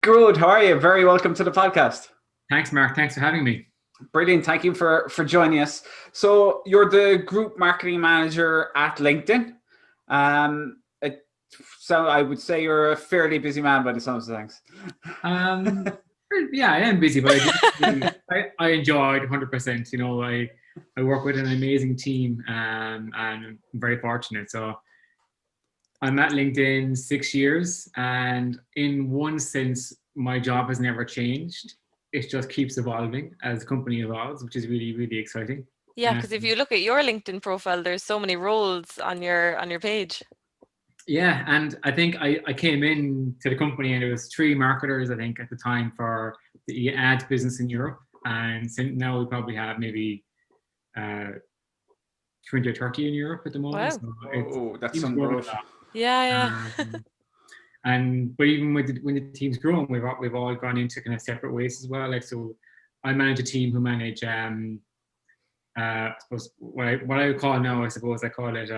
Good. How are you? Very welcome to the podcast. Thanks, Mark. Thanks for having me. Brilliant. Thank you for joining us. So you're the group marketing manager at LinkedIn. It, so I would say you're a fairly busy man by the sounds of things. Um, yeah, I am busy, but I enjoy it 100%. I work with an amazing team, and I'm very fortunate. So I'm at LinkedIn 6 years, and in one sense, my job has never changed. It just keeps evolving as the company evolves, which is really, really exciting. Yeah, because if you look at your LinkedIn profile, there's so many roles on your page. Yeah, and I think I came in to the company and there was three marketers, I think, at the time for the ad business in Europe. And since now we probably have maybe 20 or 30 in Europe at the moment. Wow. So That's some growth. Yeah. But even when the team's grown, we've all gone into kind of separate ways as well. Like, so I manage a team who manage I suppose what I would call now, I call it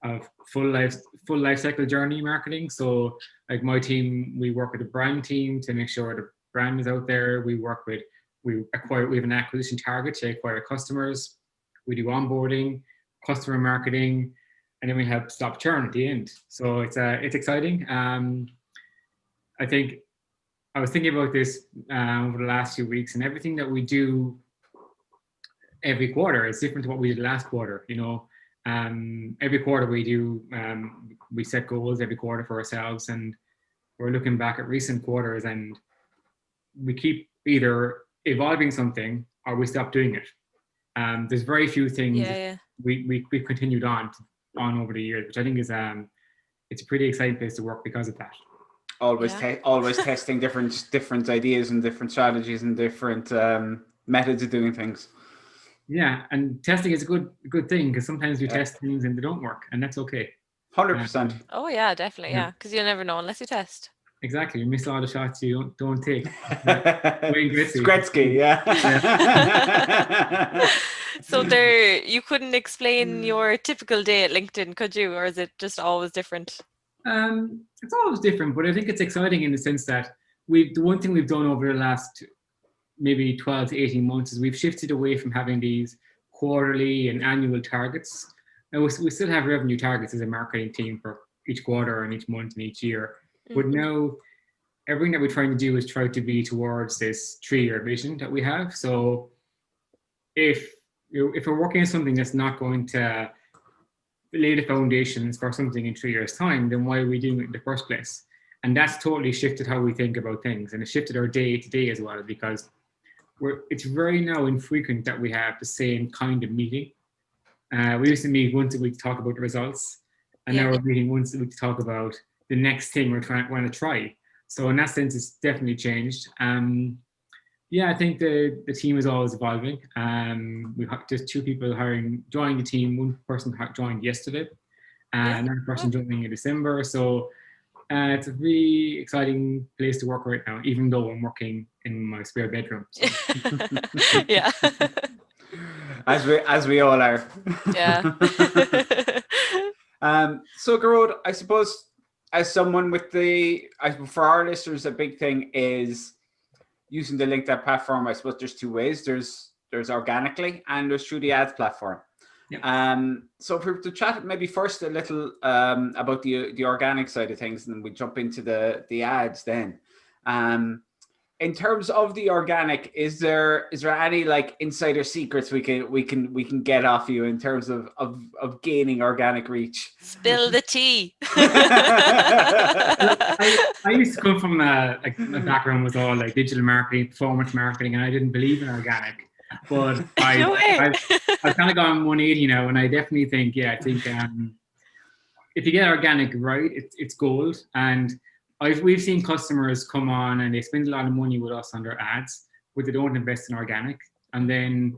of full life cycle journey marketing. So like my team, we work with the brand team to make sure the brand is out there. We have an acquisition target to acquire customers. We do onboarding, customer marketing, and then we have stop churn at the end. So it's exciting. I think I was thinking about this over the last few weeks, and everything that we do every quarter is different to what we did last quarter. Every quarter we set goals every quarter for ourselves, and we're looking back at recent quarters, and we keep either evolving something or we stop doing it. There's very few things we've continued on over the years, which I think is it's a pretty exciting place to work because of that. Always testing different ideas and different strategies and different methods of doing things. Yeah, and testing is a good thing because sometimes we test things and they don't work, and that's okay. 100%. Oh yeah, definitely. Yeah, because you never know unless you test. Exactly, you miss all the shots you don't take. Gretzky, yeah. So you couldn't explain your typical day at LinkedIn, could you, or is it just always different? It's always different, but I think it's exciting in the sense that the one thing we've done over the last maybe 12 to 18 months is we've shifted away from having these quarterly and annual targets. And we still have revenue targets as a marketing team for each quarter and each month and each year. Mm-hmm. But now everything that we're trying to do is try to be towards this 3-year vision that we have. So if we're working on something that's not going to lay the foundations for something in 3 years' time, then why are we doing it in the first place? And that's totally shifted how we think about things, and it shifted our day to day as well, because it's very now infrequent that we have the same kind of meeting. We used to meet once a week to talk about the results, and now we're meeting once a week to talk about the next thing want to try. So in that sense, it's definitely changed. I think the team is always evolving. We've just 2 people joined the team. One person joined yesterday, another person joining in December. So it's a really exciting place to work right now, even though I'm working in my spare bedroom. So. Yeah. As we all are. Yeah. So Gearoid, I suppose as someone for our listeners, a big thing is using the LinkedIn platform. I suppose there's 2 ways. There's organically and there's through the ads platform. Yeah. So if we were to chat maybe first a little about the organic side of things, and then we jump into the ads then. In terms of the organic, is there any like insider secrets we can get off you in terms of gaining organic reach? Spill the tea. I used to come from my background was all like digital marketing, performance marketing, and I didn't believe in organic. But I've kind of gone 180 now, and I definitely think if you get organic right, it's gold. And we've seen customers come on and they spend a lot of money with us on their ads, but they don't invest in organic, and then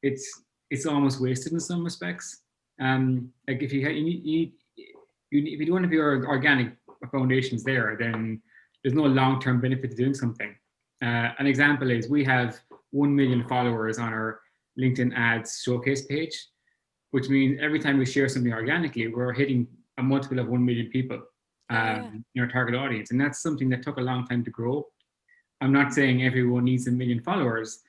it's almost wasted in some respects. Like if if you don't have your organic foundations there, then there's no long-term benefit to doing something. An example is we have 1 million followers on our LinkedIn ads showcase page, which means every time we share something organically, we're hitting a multiple of 1 million people. your target audience. And that's something that took a long time to grow. I'm not saying everyone needs 1 million followers,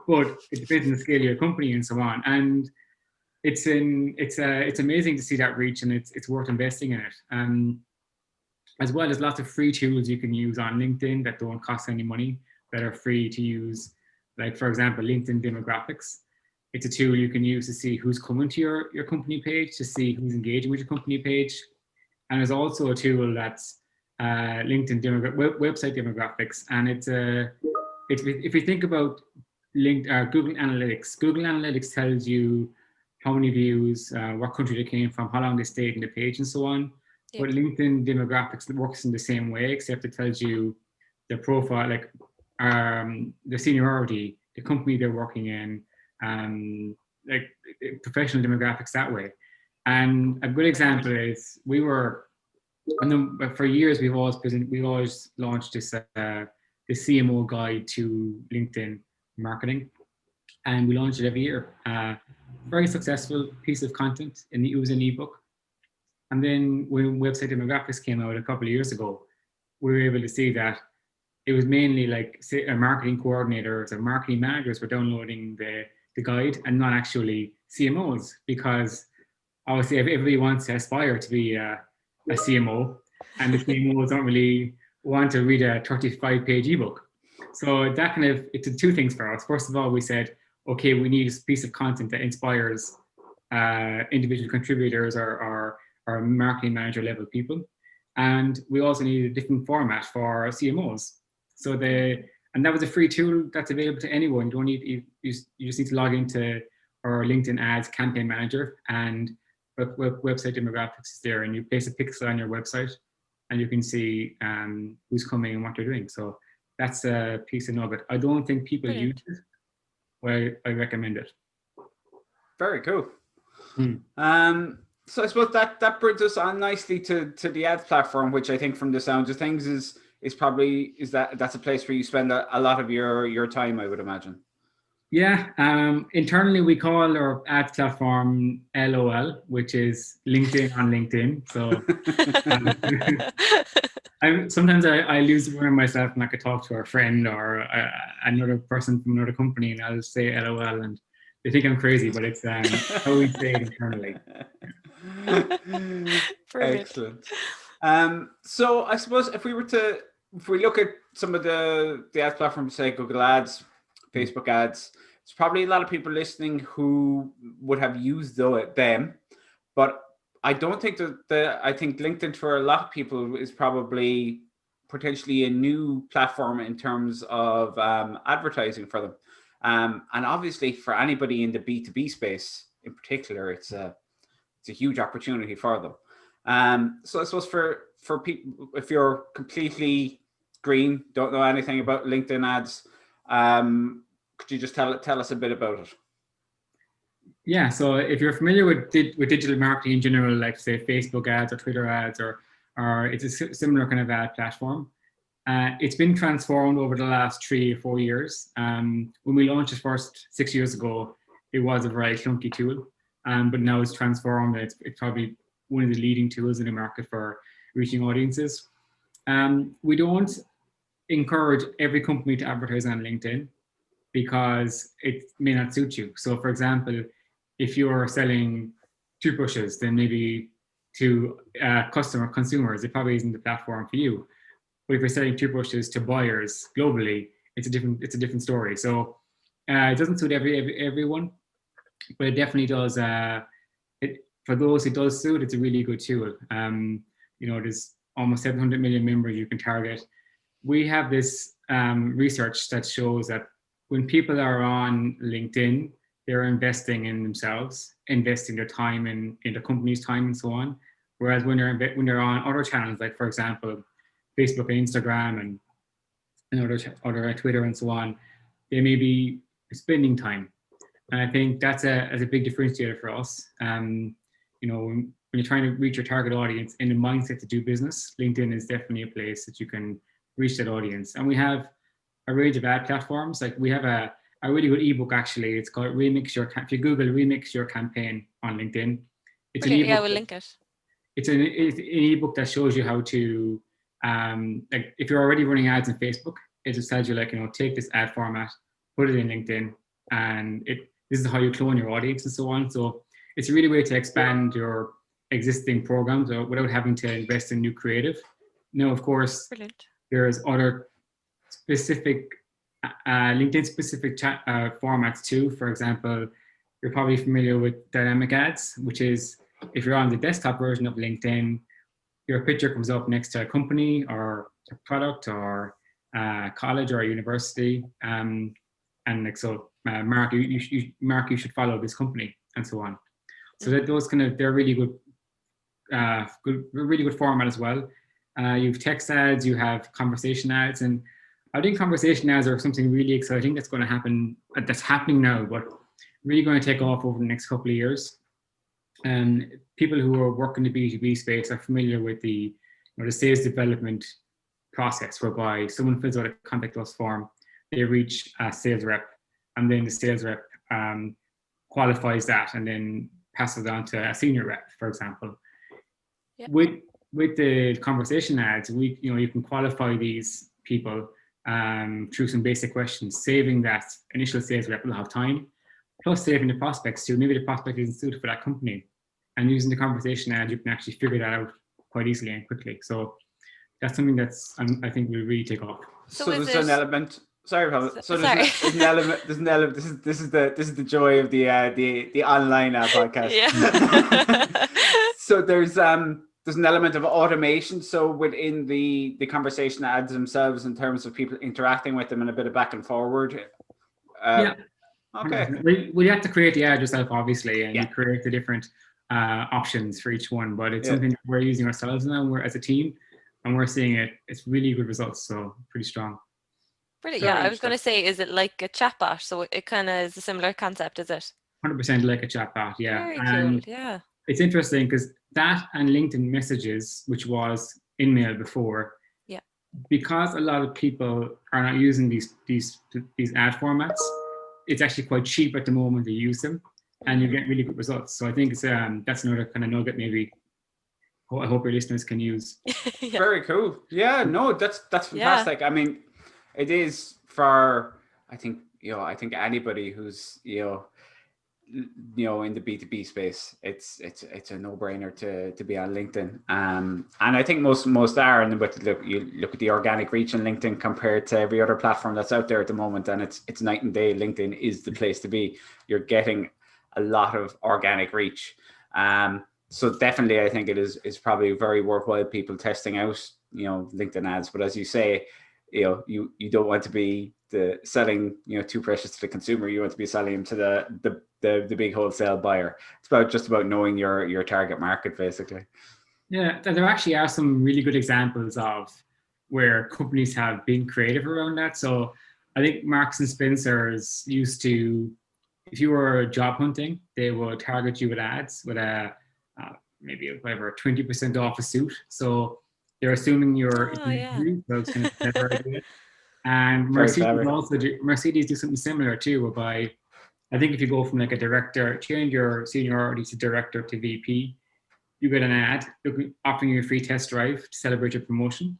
but it depends on the scale of your company and so on. And it's amazing to see that reach, and it's worth investing in it. As well as lots of free tools you can use on LinkedIn that don't cost any money, that are free to use. Like, for example, LinkedIn demographics. It's a tool you can use to see who's coming to your company page, to see who's engaging with your company page. And there's also a tool that's LinkedIn website demographics. And if you think about Google Analytics tells you how many views, what country they came from, how long they stayed in the page, and so on. Yeah. But LinkedIn demographics works in the same way, except it tells you the profile, like the seniority, the company they're working in, like professional demographics that way. And a good example is for years we've always launched this the CMO guide to LinkedIn marketing, and we launch it every year. Very successful piece of content, and it was an ebook. And then when website demographics came out a couple of years ago, we were able to see that it was mainly like marketing coordinators or marketing managers were downloading the guide and not actually CMOs, because obviously everybody wants to aspire to be a CMO, and the CMOs don't really want to read a 35-page ebook. So that it did two things for us. First of all, we said, okay, we need a piece of content that inspires individual contributors or marketing manager level people. And we also needed a different format for CMOs. And that was a free tool that's available to anyone. You don't need, you just need to log into our LinkedIn ads campaign manager, and website demographics is there, and you place a pixel on your website and you can see who's coming and what they're doing. So that's a piece of nugget. I don't think people use it, but I recommend it. Very cool. So I suppose that brings us on nicely to the ads platform, which I think from the sounds of things is probably that's a place where you spend a lot of your time, I would imagine. Yeah, internally we call our ads platform LOL, which is LinkedIn on LinkedIn. So sometimes I lose the word myself, and I could talk to a friend or another person from another company, and I'll say LOL, and they think I'm crazy, but it's how we say it internally. Excellent. So I suppose if we look at some of the ads platforms, say Google Ads, Facebook Ads, there's probably a lot of people listening who would have used them, but I don't think I think LinkedIn for a lot of people is probably potentially a new platform in terms of advertising for them. And obviously for anybody in the B2B space in particular, it's a huge opportunity for them. So I suppose for people, if you're completely green, don't know anything about LinkedIn ads, could you just tell us a bit about it? Yeah, so if you're familiar with digital marketing in general, like say Facebook ads or Twitter ads, or it's a similar kind of ad platform. It's been transformed over the last 3 or 4 years. When we launched it first 6 years ago, it was a very clunky tool, but now it's transformed. It's probably one of the leading tools in the market for reaching audiences. We don't encourage every company to advertise on LinkedIn because it may not suit you. So for example, if you're selling toothbrushes, then maybe to consumers, it probably isn't the platform for you. But if you're selling toothbrushes to buyers globally, it's a different story. So it doesn't suit everyone, but it definitely does. For those it does suit, it's a really good tool. There's almost 700 million members you can target. We have this research that shows that when people are on LinkedIn, they're investing in themselves, investing their time in the company's time and so on. Whereas when they're on other channels, like for example, Facebook and Instagram and other Twitter and so on, they may be spending time. And I think that's a big differentiator for us. When you're trying to reach your target audience in the mindset to do business, LinkedIn is definitely a place that you can reach that audience. And we have a range of ad platforms. Like we have a really good ebook actually. It's called Remix Your. If you Google Remix Your Campaign on LinkedIn, it's an ebook. Yeah, we'll link it. it's an ebook that shows you how to, like if you're already running ads on Facebook, it just tells you like, take this ad format, put it in LinkedIn, and this is how you clone your audience and so on. So it's a really way to expand your existing programs without having to invest in new creative. Now, of course, Brilliant. there's other specific LinkedIn specific formats too. For example, you're probably familiar with dynamic ads, which is if you're on the desktop version of LinkedIn, your picture comes up next to a company or a product or a college or a university, and like so, Mark, you should follow this company and so on. So that those they're really good, really good format as well. You have text ads, you have conversation ads, and I think conversation ads are something really exciting that's going to happen, that's happening now, but really going to take off over the next couple of years. And people who are working in the B2B space are familiar with the sales development process, whereby someone fills out a contact us form, they reach a sales rep, and then the sales rep qualifies that and then passes it on to a senior rep, for example. Yep. With the conversation ads, you can qualify these people through some basic questions, saving that initial sales rep will have time, plus saving the prospects too. Maybe the prospect isn't suited for that company, and using the conversation ad, you can actually figure that out quite easily and quickly. So that's something that's I think will really take off. So there's an element. Sorry, Pavel. So there's an element. There's an element. This is the joy of the online podcast. Yeah. So there's an element of automation. So within the conversation ads themselves, in terms of people interacting with them and a bit of back and forward. Yeah. Okay. Well, you have to create the ad yourself, obviously, and you create the different options for each one. But it's something that we're using ourselves now. We're as a team, and we're seeing it's really good results. So pretty strong. Brilliant. Yeah, I was going to say, is it like a chatbot? So it kind of is a similar concept, is it? 100% like a chatbot. Yeah. Very cool. Yeah. It's interesting because that and LinkedIn Messages, which was InMail before, because a lot of people are not using these ad formats, it's actually quite cheap at the moment to use them, and you get really good results. So I think it's that's another kind of nugget maybe I hope your listeners can use. Very cool. Yeah, no, that's fantastic. I mean, it is for I think anybody who's in the B2B space, it's a no-brainer to be on LinkedIn. And I think most are. And you look at the organic reach on LinkedIn compared to every other platform that's out there at the moment, and it's night and day. LinkedIn is the place to be. You're getting a lot of organic reach. So definitely, I think it's probably very worthwhile people testing out LinkedIn ads. But as you say, you don't want to be selling too precious to the consumer. You want to be selling them to the big wholesale buyer. It's about knowing your target market, basically. Yeah, there actually are some really good examples of where companies have been creative around that. So I think Marks and Spencer's used to, if you were job hunting, they would target you with ads with a maybe whatever 20% off a suit. So they're assuming you're interviewed. So it's kind of clever idea. And Mercedes do something similar too, whereby I think if you go from like a director, change your seniority to director to VP, you get an ad offering you a free test drive to celebrate your promotion.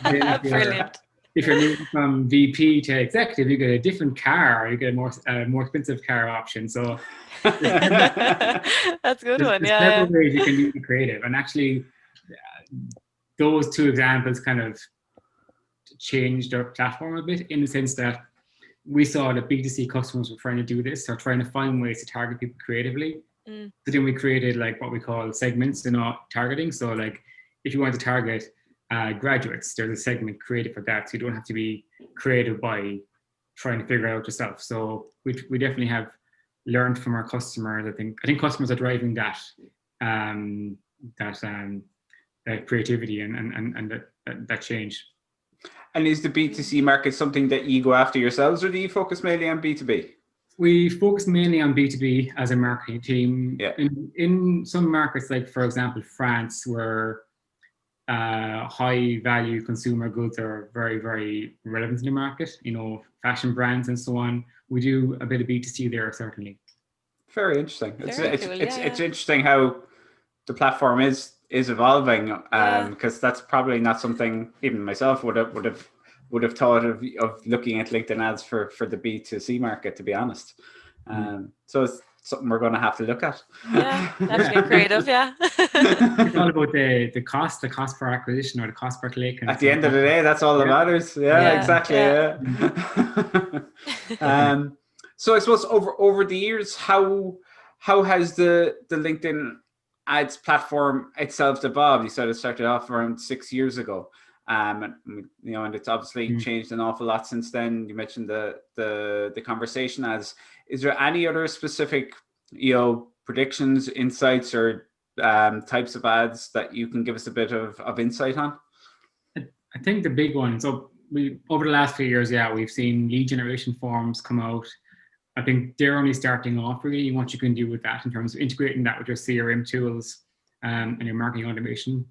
Brilliant. If you're moving from VP to executive, you get a different car. You get a more expensive car option. So that's a good one. Yeah. Several ways you can be creative, and actually, those two examples kind of changed our platform a bit in the sense that we saw that B2C customers were trying to do this, or trying to find ways to target people creatively. So then we created like what we call segments in our targeting. So like if you want to target graduates, there's a segment created for that. So you don't have to be creative by trying to figure it out yourself. So we definitely have learned from our customers. I think customers are driving that creativity and that change. And is the B2C market something that you go after yourselves, or do you focus mainly on B2B? We focus mainly on B2B as a marketing team. Yeah. In some markets, like for example, France, where high value consumer goods are very, very relevant in the market, fashion brands and so on, we do a bit of B2C there, certainly. Very interesting. It's interesting how the platform is evolving, Yeah. because that's probably not something even myself would have thought of looking at LinkedIn ads for the B2C market, to be honest. So it's something we're going to have to look at. Yeah, have to get creative. Yeah. It's all about the cost per acquisition or the cost per click. And At the end of the day, that's all that matters. Yeah, Yeah, exactly. yeah. Yeah. So I suppose over the years, how has the LinkedIn ads platform itself evolved? You said it started off around 6 years ago. And it's obviously changed an awful lot since then. You mentioned the conversation ads. Is there any other specific, predictions, insights, or types of ads that you can give us a bit of insight on? I think the big one. So over the last few years, we've seen lead generation forms come out. I think they're only starting off really, what you can do with that in terms of integrating that with your CRM tools and your marketing automation.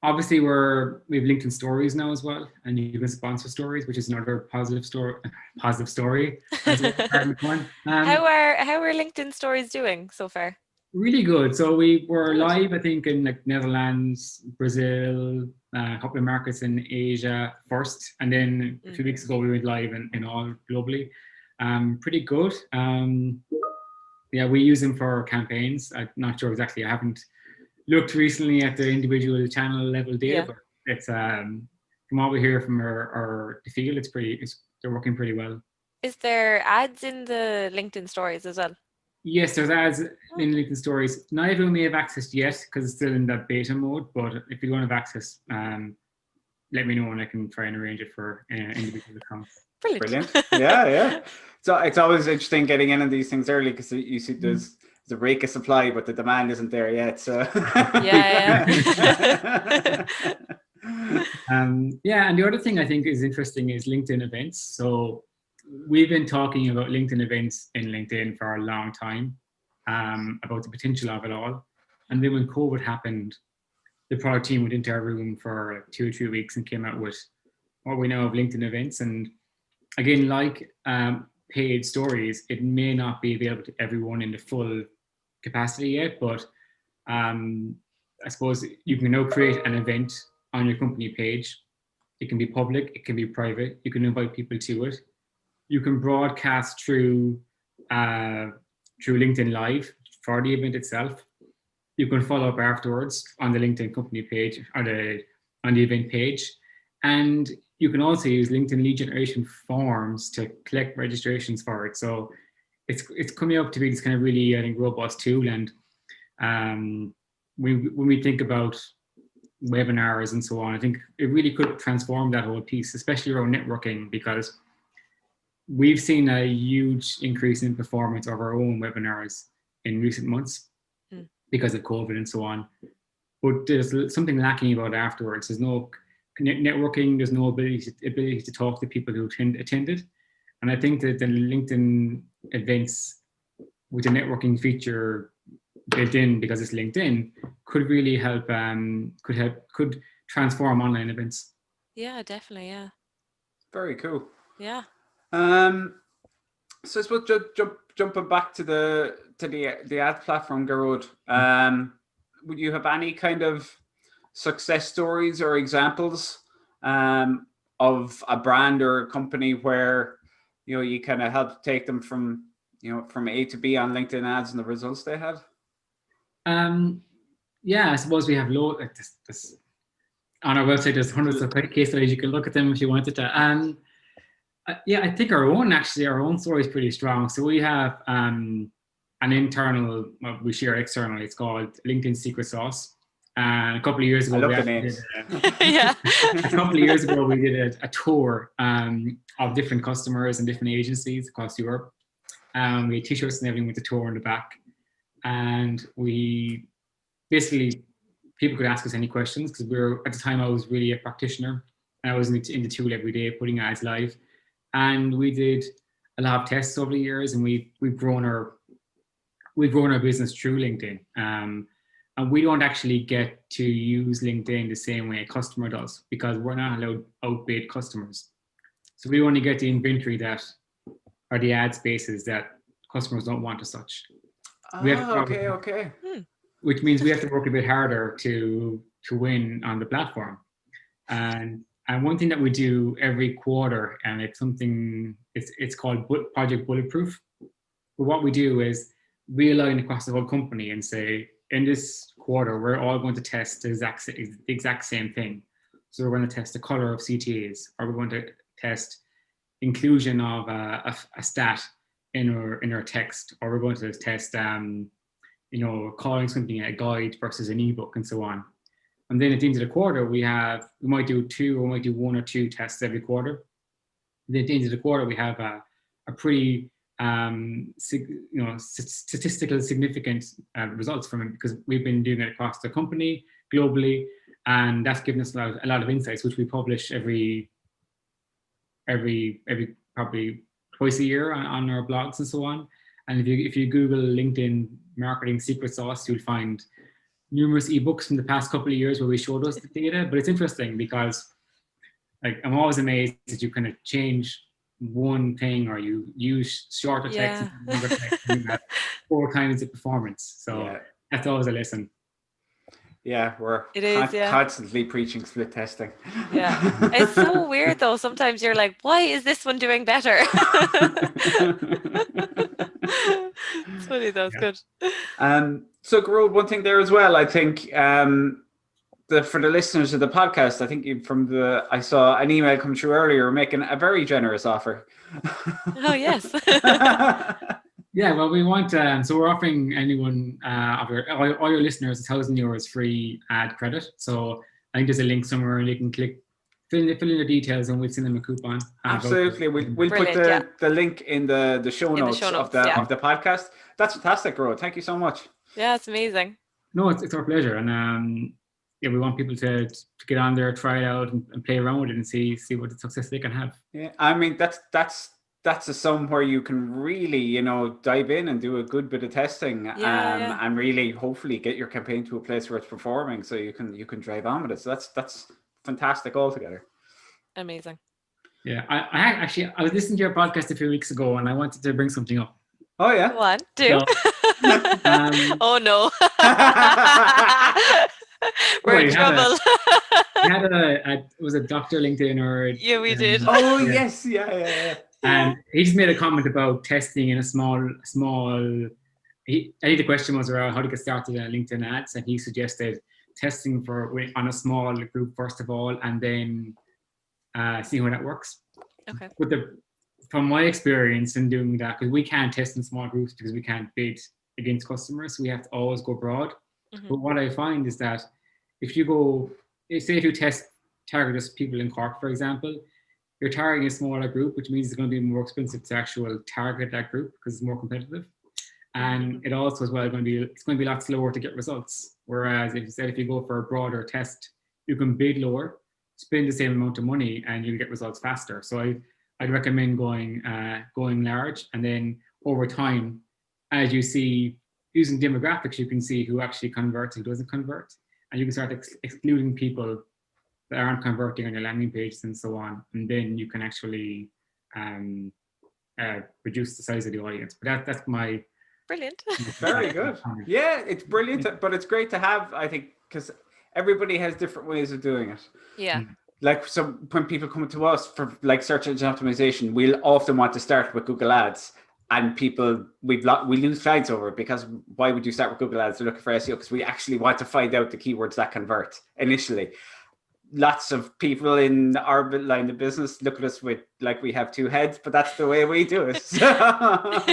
Obviously, we have LinkedIn Stories now as well, and you can sponsor stories, which is another positive story. As well. How are LinkedIn Stories doing so far? Really good. So we were live, I think, in like Netherlands, Brazil, a couple of markets in Asia first, and then a few weeks ago we went live in all globally. Pretty good. We use them for campaigns. I'm not sure exactly. I haven't looked recently at the individual channel level data, but it's from what we hear from our the field, they're working pretty well. Is there ads in the LinkedIn Stories as well? Yes, there's ads in LinkedIn Stories. Not everyone may have access yet because it's still in that beta mode. But if you don't have access, let me know and I can try and arrange it for individual accounts. Brilliant. Yeah. So it's always interesting getting in on these things early because you see there's a rake of supply, but the demand isn't there yet. So Yeah. And the other thing I think is interesting is LinkedIn events. So we've been talking about LinkedIn events in LinkedIn for a long time, about the potential of it all. And then when COVID happened, the product team went into our room for like 2 or 3 weeks and came out with what we know of LinkedIn events. And again, like paid stories, it may not be available to everyone in the full capacity yet, but I suppose you can now create an event on your company page. It can be public, it can be private. You can invite people to it. You can broadcast through LinkedIn Live for the event itself. You can follow up afterwards on the LinkedIn company page or on the event page. And you can also use LinkedIn lead generation forms to collect registrations for it. So it's coming up to be this kind of really, I think, robust tool. And when we think about webinars and so on, I think it really could transform that whole piece, especially around networking, because we've seen a huge increase in performance of our own webinars in recent months because of COVID and so on. But there's something lacking about afterwards. There's no networking, there's no ability to talk to people who attended. And I think that the LinkedIn events with the networking feature built in, because it's LinkedIn, could really help, could transform online events. Yeah, definitely. Yeah. Very cool. Yeah. So I suppose jumping back to the ad platform, Gearoid, would you have any kind of success stories or examples of a brand or a company where you kind of help take them from A to B on LinkedIn ads and the results they had? I suppose we have this on our website. There's hundreds of case studies. You can look at them if you wanted to. I think our own story is pretty strong. So we have an internal, we share externally. It's called LinkedIn Secret Sauce. And a couple of years ago, we did a tour of different customers and different agencies across Europe. We had t-shirts and everything with the tour on the back. And we basically, people could ask us any questions because at the time I was really a practitioner. And I was in the tool every day putting ads live. And we did a lot of tests over the years, and we've grown our business through LinkedIn. And we don't actually get to use LinkedIn the same way a customer does because we're not allowed to outbid customers. So we only get the inventory that are the ad spaces that customers don't want as such. Okay. which means we have to work a bit harder to win on the platform. And one thing that we do every quarter, and it's called Project Bulletproof. But what we do is we align across the whole company and say, in this quarter, we're all going to test the exact same thing. So we're going to test the color of CTAs, or we're going to test inclusion of a stat in our text, or we're going to test calling something a guide versus an ebook, and so on. And then at the end of the quarter, we might do one or two tests every quarter. And then at the end of the quarter, we have a pretty statistical significant results from it, because we've been doing it across the company globally, and that's given us a lot of insights, which we publish every probably twice a year on our blogs and so on. And if you Google LinkedIn marketing secret sauce, you'll find numerous ebooks from the past couple of years where we showed us the data. But it's interesting because, like, I'm always amazed that you kind of change one thing, or you use shorter text and longer text, and you have 4 times the performance. So that's always a lesson. Yeah, we're constantly preaching split testing. Yeah, it's so weird though. Sometimes you're like, why is this one doing better? It's funny though. It's good. So Gearoid, one thing there as well, I think for the listeners of the podcast, I think I saw an email come through earlier making a very generous offer. Oh yes. Yeah, well, we want so we're offering anyone all your listeners €1,000 free ad credit. So I think there's a link somewhere, and you can fill in the details, and we'll send them a coupon. Absolutely, we'll put the link in the show notes of the podcast. That's fantastic, Gearoid. Thank you so much. Yeah, it's amazing. No, it's our pleasure, and we want people to get on there, try it out, and play around with it, and see what success they can have. Yeah, I mean that's a sum where you can really, dive in and do a good bit of testing, and really hopefully get your campaign to a place where it's performing, so you can drive on with it. So that's fantastic altogether. Amazing. Yeah, I was listening to your podcast a few weeks ago, and I wanted to bring something up. Oh yeah. One, two. Oh no. We're in trouble. It was a Dr. LinkedIn or... Yeah, we did. Oh yes, yeah. And he just made a comment about testing in a small. I think the question was around how to get started on LinkedIn ads, and he suggested testing on a small group first of all, and then see how that works. Okay. But from my experience in doing that, because we can't test in small groups because we can't bid against customers, so we have to always go broad. Mm-hmm. But what I find is that if you target just people in Cork, for example, you're targeting a smaller group, which means it's going to be more expensive to actually target that group because it's more competitive. And it also as well it's going to be a lot slower to get results. Whereas if you go for a broader test, you can bid lower, spend the same amount of money, and you'll get results faster. So I'd recommend going large, and then over time, as you see, using demographics, you can see who actually converts and who doesn't convert, and you can start excluding people that aren't converting on your landing pages and so on, and then you can actually reduce the size of the audience. But that's my... Brilliant. Very good. Yeah, it's brilliant, but it's great to have, I think, because everybody has different ways of doing it. Yeah. Like, so when people come to us for like search engine optimization, we'll often want to start with Google Ads, and we lose clients over it, because why would you start with Google Ads? They're looking for SEO because we actually want to find out the keywords that convert initially. Lots of people in our line of business look at us with like we have 2 heads, but that's the way we do it. Well,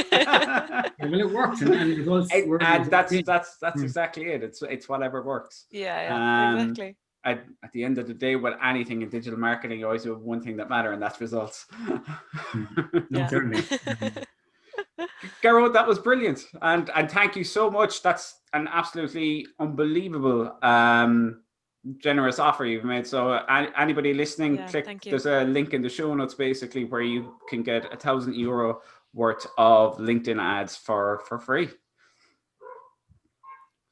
it works, and that's exactly it. It's whatever works. Yeah, exactly. At the end of the day, with anything in digital marketing, you always have one thing that matters, and that's results. No, certainly. Gearoid, that was brilliant, and thank you so much. That's an absolutely unbelievable generous offer you've made. So anybody listening, there's a link in the show notes basically where you can get €1,000 worth of LinkedIn ads for free.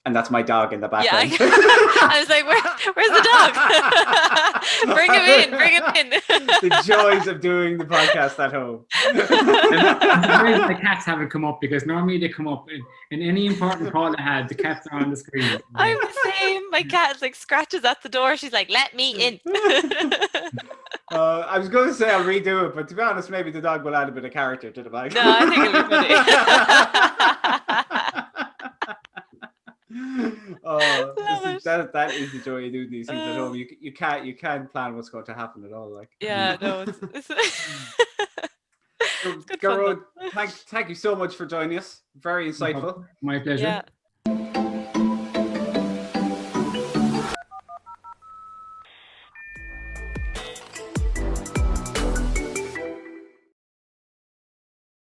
And that's my dog in the Yeah, background. I was like, where's the dog? Bring him in. The joys of doing the podcast at home. I'm surprised the cats haven't come up, because normally they come up in any important call I had. The cats are on the screen. I'm the same. My cat like scratches at the door. She's like, "Let me in." I was going to say I'll redo it, but to be honest, maybe the dog will add a bit of character to the bike. No, I think it'll be funny. That is the joy of doing these things at home. You can't plan what's going to happen at all. Like, yeah, no, it's Gearoid, thank you so much for joining us. Very insightful. My pleasure. Yeah,